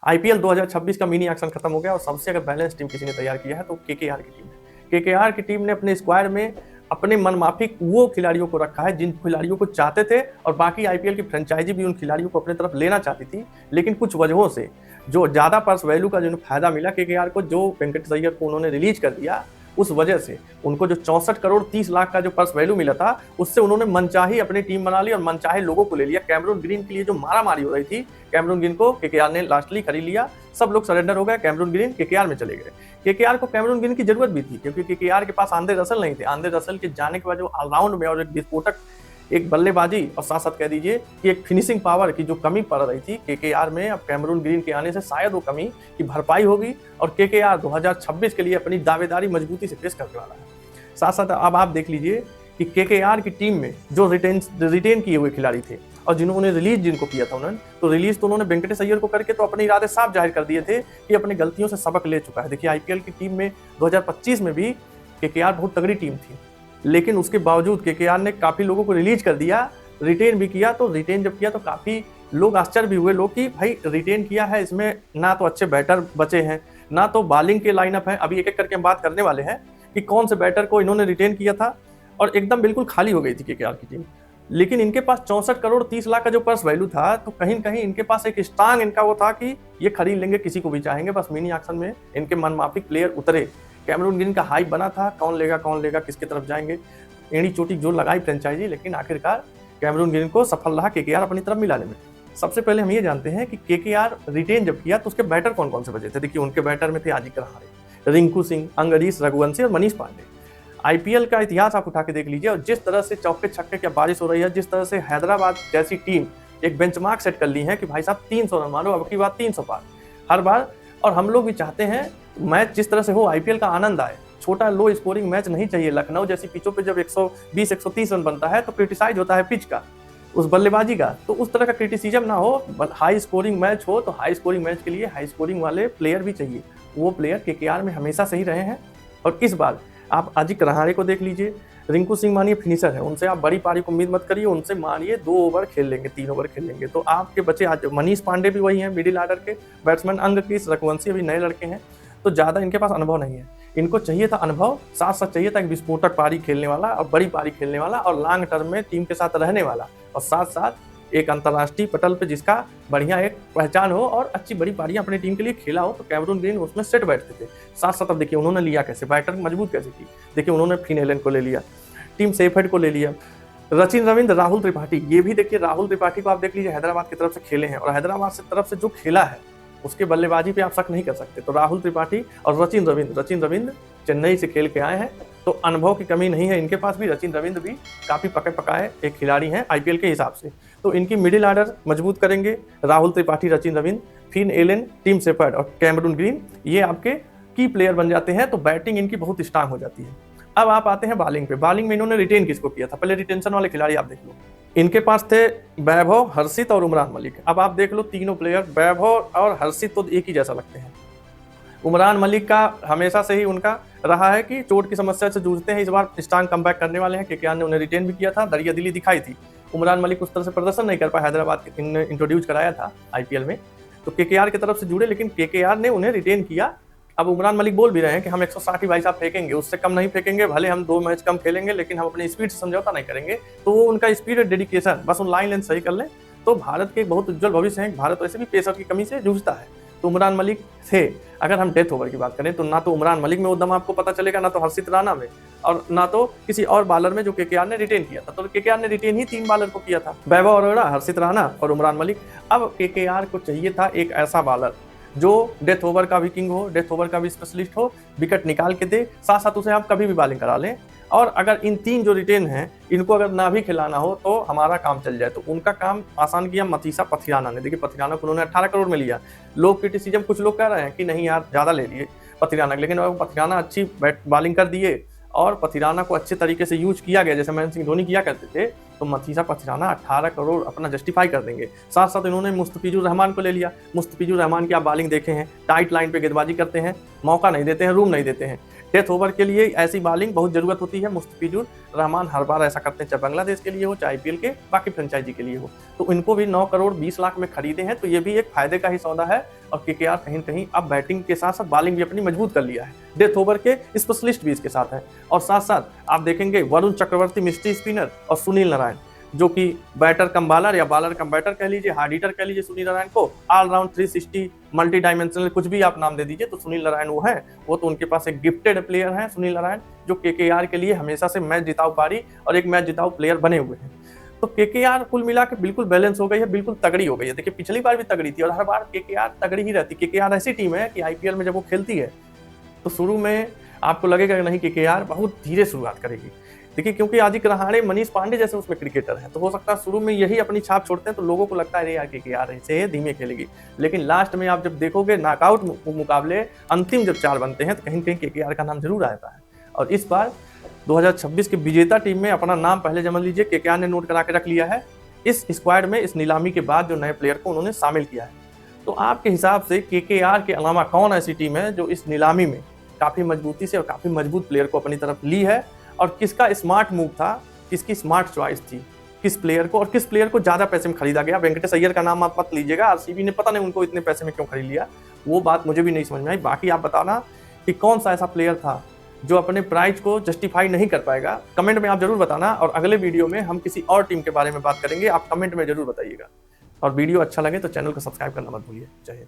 IPL 2026 का mini action खत्म हो गया और सबसे अगर बैलेंस टीम किसी ने तैयार किया है तो केकेआर की टीम है। केकेआर की टीम ने अपने स्क्वाड में अपने मनमाफिक वो खिलाड़ियों को रखा है जिन खिलाड़ियों को चाहते थे, और बाकी आईपीएल की फ्रेंचाइजी भी उन खिलाड़ियों को अपने तरफ लेना चाहती थी, लेकिन कुछ वजहों से जो ज़्यादा पर्स वैल्यू का जो फायदा मिला केकेआर को, जो वेंकटेश अय्यर को उन्होंने रिलीज कर दिया, उस वजह से उनको जो 64 करोड़ 30 लाख का जो पर्स वैल्यू मिला था, उससे उन्होंने मनचाही अपनी टीम बना ली और मनचाहे लोगों को ले लिया। कैमरून ग्रीन के लिए जो मारामारी हो रही थी, कैमरून ग्रीन को केकेआर ने लास्टली खरीद लिया। सब लोग सरेंडर हो गए, कैमरून ग्रीन केकेआर में चले गए। केकेआर को कैमरून ग्रीन की जरूरत भी थी, क्योंकि केकेआर के पास आंद्रे रसल नहीं थे। आंद्रे रसल के जाने के बाद जो ऑलराउंड में और एक विस्फोटक एक बल्लेबाजी और साथ साथ कह दीजिए कि एक फिनिशिंग पावर की जो कमी पड़ रही थी केकेआर में, अब कैमरून ग्रीन के आने से शायद वो कमी की भरपाई होगी और केकेआर 2026 के लिए अपनी दावेदारी मजबूती से पेश करने वाला है। साथ साथ अब आप देख लीजिए कि केकेआर की टीम में जो रिटेन किए हुए खिलाड़ी थे और जिन्होंने रिलीज जिनको किया था उन्होंने, तो रिलीज तो उन्होंने वेंकटेश अय्यर को करके तो अपने इरादे साफ जाहिर कर दिए थे कि अपनी गलतियों से सबक ले चुका है। देखिए आईपीएल की टीम में 2025 में भी केकेआर बहुत तगड़ी टीम थी, लेकिन उसके बावजूद केकेआर ने काफ़ी लोगों को रिलीज कर दिया, रिटेन भी किया। तो रिटेन जब किया तो काफ़ी लोग आश्चर्य भी हुए लोग कि भाई रिटेन किया है, इसमें ना तो अच्छे बैटर बचे हैं, ना तो बॉलिंग के लाइनअप है। अभी एक एक करके हम बात करने वाले हैं कि कौन से बैटर को इन्होंने रिटेन किया था, और एकदम बिल्कुल खाली हो गई थी केकेआर की टीम। लेकिन इनके पास 64 करोड़ 30 लाख का जो पर्स वैल्यू था, तो कहीं न कहीं इनके पास एक स्ट्रांग इनका वो था कि ये खरीद लेंगे, किसी को भी चाहेंगे। बस मिनी ऑक्शन में इनके मनमाफिक प्लेयर उतरे। कैमरून ग्रीन का हाइप बना था, कौन लेगा किसकी तरफ जाएंगे, एड़ी चोटी जो लगाई फ्रेंचाइजी, लेकिन आखिरकार कैमरून ग्रीन को सफल रहा केकेआर अपनी तरफ मिलाने में। सबसे पहले हम ये जानते हैं कि केकेआर रिटेन जब किया तो उसके बैटर कौन कौन से बचे थे। देखिए उनके बैटर में थे अजिंक्य रहाणे, रिंकू सिंह, अंगरीश रघुवंशी और मनीष पांडे। आईपीएल का इतिहास आप उठा के देख लीजिए, और जिस तरह से चौके छक्के की बारिश हो रही है, जिस तरह से हैदराबाद जैसी टीम एक बेंचमार्क सेट कर ली है कि भाई साहब 300 रन मारो, अब की बात 300 पार हर बार। और हम लोग भी चाहते हैं मैच जिस तरह से हो, आईपीएल का आनंद आए। छोटा लो स्कोरिंग मैच नहीं चाहिए। लखनऊ जैसी पिचों पे जब 120-130 रन बनता है तो क्रिटिसाइज होता है पिच का, उस बल्लेबाजी का, तो उस तरह का क्रिटिसिज्म ना हो, हाई स्कोरिंग मैच हो। तो हाई स्कोरिंग मैच के लिए हाई स्कोरिंग वाले प्लेयर भी चाहिए। वो प्लेयर केकेआर में हमेशा सही रहे हैं, और इस बार आप अजिंक्य रहाणे को देख लीजिए, रिंकू सिंह मानिए फिनिशर है, उनसे आप बड़ी पारी को उम्मीद मत करिए, उनसे मानिए 2 ओवर खेल लेंगे, 3 ओवर खेल लेंगे। तो आपके बचे आज मनीष पांडे भी वही हैं, मिडिल ऑर्डर के बैट्समैन। अंगकीश रघुवंशी अभी नए लड़के हैं, तो ज़्यादा इनके पास अनुभव नहीं है। इनको चाहिए था अनुभव, साथ साथ चाहिए था एक विस्फोटक पारी खेलने वाला और बड़ी पारी खेलने वाला और लॉन्ग टर्म में टीम के साथ रहने वाला, और साथ साथ एक अंतर्राष्ट्रीय पटल पे जिसका बढ़िया एक पहचान हो और अच्छी बड़ी पारियां अपनी टीम के लिए खेला हो। तो कैमरून ग्रीन उसमें सेट बैठते थे। साथ साथ अब देखिए उन्होंने लिया कैसे, बैटर मजबूत कैसे की। देखिए उन्होंने फिन एलन को ले लिया, टीम सेफर्ड को ले लिया, सचिन रविंद्र, राहुल त्रिपाठी। ये भी देखिए राहुल त्रिपाठी को आप देख लीजिए, हैदराबाद की तरफ से खेले हैं, और हैदराबाद से तरफ से जो खेला है उसके बल्लेबाजी पे आप शक नहीं कर सकते। तो राहुल त्रिपाठी और सचिन रविंद्र चेन्नई से खेल के आए हैं, तो अनुभव की कमी नहीं है इनके पास भी। सचिन रविंद्र भी काफ़ी पके पकाए एक खिलाड़ी हैं आईपीएल के हिसाब से। तो इनकी मिडिल ऑर्डर मजबूत करेंगे Rahul Tripathi, Sachin Ravindra, Finn Allen, team shepherd और कैमरून ग्रीन, ये आपके की प्लेयर बन जाते हैं। तो बैटिंग इनकी बहुत स्ट्रांग हो जाती है। अब आप आते हैं बॉलिंग पे। बॉलिंग में इन्होंने रिटेन किसको किया था, पहले रिटेंशन वाले खिलाड़ी आप देख लो। इनके पास थे वैभव, हर्षित और उमरान मलिक। अब आप देख लो तीनों प्लेयर, वैभव और हर्षित तो एक ही जैसा लगते हैं। उमरान मलिक का हमेशा से ही उनका रहा है कि चोट की समस्या से जूझते हैं, इस बार स्ट्रांग कमबैक करने वाले हैं। केकेआर ने उन्हें रिटेन भी किया था, दरिया दिली दिखाई थी। उमरान मलिक उस तरह से प्रदर्शन नहीं कर पाया, हैदराबाद के ने इंट्रोड्यूस कराया था आईपीएल में, तो केकेआर की तरफ से जुड़े, लेकिन केकेआर ने उन्हें रिटेन किया। अब उमरान मलिक बोल भी रहे हैं कि हम 160 ही भाई साहब फेंकेंगे, उससे कम नहीं फेंकेंगे, भले हम 2 मैच कम खेलेंगे, लेकिन हम अपनी स्पीड से समझौता नहीं करेंगे। तो वो उनका स्पीड और डेडिकेशन, बस उन लाइन लेंथ सही कर लें तो भारत के एक बहुत उज्जवल भविष्य है। भारत वैसे भी पेसर की कमी से जूझता है। तो उमरान मलिक थे। अगर हम डेथ ओवर की बात करें तो ना तो उमरान मलिक में वो दम आपको पता चलेगा, ना तो हर्षित राणा में, और ना तो किसी और बॉलर में जो केकेआर ने रिटेन किया था। तो केकेआर ने रिटेन ही 3 बॉलर को किया था, वैभव अरोड़ा, हर्षित राणा और उमरान मलिक। अब केकेआर को चाहिए था एक ऐसा बॉलर जो डेथ ओवर का भी किंग हो, डेथ ओवर का भी स्पेशलिस्ट हो, विकेट निकाल के दे, साथ साथ उसे आप कभी भी बॉलिंग करा लें। और अगर इन 3 जो रिटेन हैं इनको अगर ना भी खिलाना हो तो हमारा काम चल जाए। तो उनका काम आसान किया मतीसा पथिराना ने। देखिए पथिराना को उन्होंने 18 करोड़ में लिया। लोग क्रिटिसिज्म, कुछ लोग कह रहे हैं कि नहीं यार ज़्यादा ले लिए पथिराना, लेकिन पथिराना अच्छी बॉलिंग कर दिए और पथिराना को अच्छे तरीके से यूज किया गया, जैसे महेंद्र सिंह धोनी किया करते थे। तो मतीसा पथिराना 18 करोड़ अपना जस्टिफाई कर देंगे। साथ साथ इन्होंने मुस्तफिजुर रहमान को ले लिया। मुस्तफिजुर रहमान की आप बॉलिंग देखे हैं, टाइट लाइन पे गेंदबाजी करते हैं, मौका नहीं देते हैं, रूम नहीं देते हैं। डेथ ओवर के लिए ऐसी बॉलिंग बहुत जरूरत होती है। मुस्तफिजुर रहमान हर बार ऐसा करते हैं, चाहे बांग्लादेश के लिए हो, चाहे IPL के बाकी फ्रेंचाइजी के लिए हो। तो इनको भी 9 करोड़ 20 लाख में खरीदे हैं, तो ये भी एक फायदे का ही सौदा है। और KKR कहीं न कहीं अब बैटिंग के साथ साथ बॉलिंग भी अपनी मजबूत कर लिया है। डेथ ओवर के स्पेशलिस्ट भी इसके साथ है। और साथ साथ आप देखेंगे वरुण चक्रवर्ती मिस्ट्री स्पिनर और सुनील नारायण, जो कि बैटर कम बॉलर या बॉलर कम बैटर कह लीजिए, हार्ड हिटर कह लीजिए सुनील नारायण को, ऑलराउंड 360 मल्टी डायमेंशनल कुछ भी आप नाम दे दीजिए, तो सुनील नारायण वो है। वो तो उनके पास एक गिफ्टेड प्लेयर है सुनील नारायण, जो KKR के लिए हमेशा से मैच जिताऊ पारी और एक मैच जिताऊ प्लेयर बने हुए हैं। तो KKR कुल मिला के बिल्कुल बैलेंस हो गई है, बिल्कुल तगड़ी हो गई है। देखिए पिछली बार भी तगड़ी थी और हर बार KKR तगड़ी ही रहती। KKR ऐसी टीम है कि IPL में जब वो खेलती है तो शुरू में आपको लगेगा कि नहीं KKR बहुत धीरे शुरुआत करेगी। देखिए क्योंकि आदिक रहाणे, मनीष पांडे जैसे उसमें क्रिकेटर हैं, तो हो सकता है शुरू में यही अपनी छाप छोड़ते हैं, तो लोगों को लगता है अरे यार KKR ऐसे धीमे खेलेगी। लेकिन लास्ट में आप जब देखोगे नॉकआउट मुकाबले अंतिम जब 4 बनते हैं, तो कहीं कहीं KKR का नाम जरूर आता है। और इस बार 2026 के विजेता टीम में अपना नाम पहले जमा लीजिए, KKR ने नोट करा के रख लिया है। इस स्क्वाड में इस नीलामी के बाद जो नए प्लेयर को उन्होंने शामिल किया है। तो आपके हिसाब से KKR के अलावा कौन ऐसी टीम है जो इस नीलामी में काफी मजबूती से और काफी मजबूत प्लेयर को अपनी तरफ ली है, और किसका स्मार्ट मूव था, किसकी स्मार्ट चॉइस थी, किस प्लेयर को और किस प्लेयर को ज्यादा पैसे में खरीदा गया? वेंकटेश अय्यर का नाम आप मत लीजिएगा, RCB ने पता नहीं उनको इतने पैसे में क्यों खरीद लिया, वो बात मुझे भी नहीं समझ में आई। बाकी आप बताना कि कौन सा ऐसा प्लेयर था जो अपने प्राइस को जस्टिफाई नहीं कर पाएगा, कमेंट में आप जरूर बताना। और अगले वीडियो में हम किसी और टीम के बारे में बात करेंगे, आप कमेंट में जरूर बताइएगा। और वीडियो अच्छा लगे तो चैनल को सब्सक्राइब करना मत भूलिए। जय हिंद।